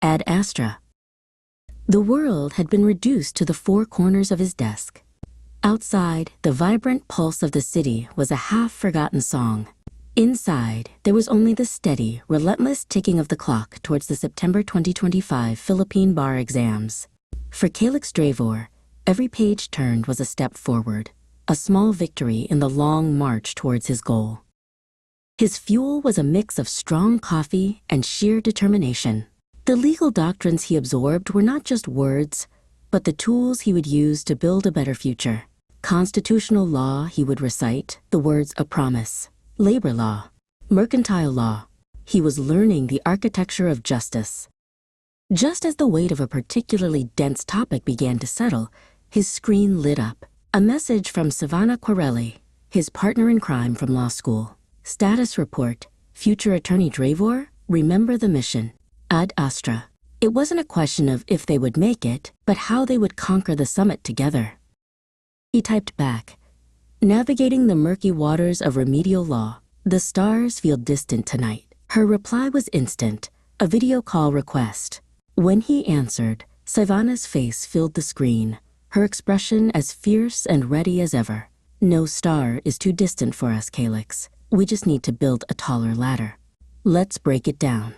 Ad astra. The world had been reduced to the four corners of his desk. Outside, the vibrant pulse of the city was a half-forgotten song. Inside, there was only the steady, relentless ticking of the clock towards the September 2025 Philippine bar exams. For Kaelix Draevor, every page turned was a step forward, a small victory in the long march towards his goal. His fuel was a mix of strong coffee and sheer determination. The legal doctrines he absorbed were not just words, but the tools he would use to build a better future. Constitutional law he would recite, the words a promise. Labor law, mercantile law. He was learning the architecture of justice. Just as the weight of a particularly dense topic began to settle, his screen lit up. A message from Syvanna Quirellae, his partner in crime from law school. Status report, future attorney Draevor, remember the mission. Ad astra. It wasn't a question of if they would make it, but how they would conquer the summit together. He typed back, navigating the murky waters of remedial law. The stars feel distant tonight. Her reply was instant, a video call request. When he answered, Syvanna's face filled the screen, her expression as fierce and ready as ever. No star is too distant for us, Kaelix. We just need to build a taller ladder. Let's break it down.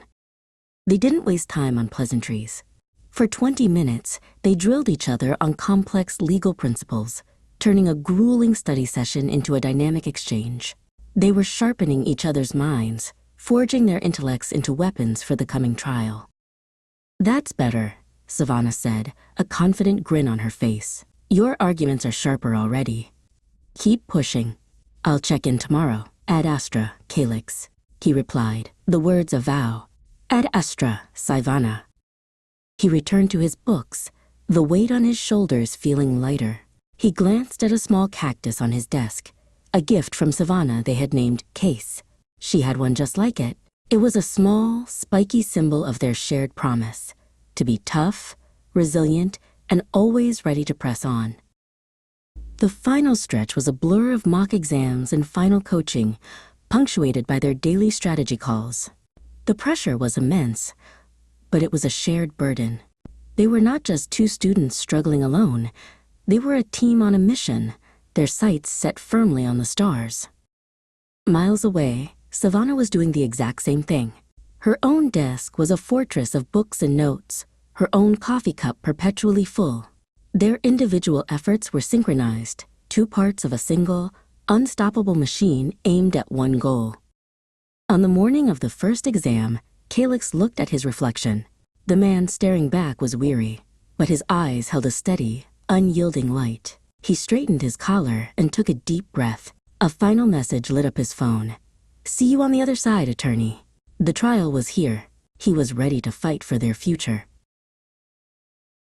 They didn't waste time on pleasantries. For 20 minutes, they drilled each other on complex legal principles, turning a grueling study session into a dynamic exchange. They were sharpening each other's minds, forging their intellects into weapons for the coming trial. That's better, Syvanna said, a confident grin on her face. Your arguments are sharper already. Keep pushing. I'll check in tomorrow. Ad astra, Kaelix, he replied, the words a vow. Ad astra, Syvanna. He returned to his books, the weight on his shoulders feeling lighter. He glanced at a small cactus on his desk, a gift from Syvanna they had named Case. She had one just like it. It was a small, spiky symbol of their shared promise, to be tough, resilient, and always ready to press on. The final stretch was a blur of mock exams and final coaching, punctuated by their daily strategy calls. The pressure was immense, but it was a shared burden. They were not just two students struggling alone. They were a team on a mission, their sights set firmly on the stars. Miles away, Syvanna was doing the exact same thing. Her own desk was a fortress of books and notes, her own coffee cup perpetually full. Their individual efforts were synchronized, two parts of a single, unstoppable machine aimed at one goal. On the morning of the first exam, Kaelix looked at his reflection. The man staring back was weary, but his eyes held a steady, unyielding light. He straightened his collar and took a deep breath. A final message lit up his phone. See you on the other side, attorney. The trial was here. He was ready to fight for their future.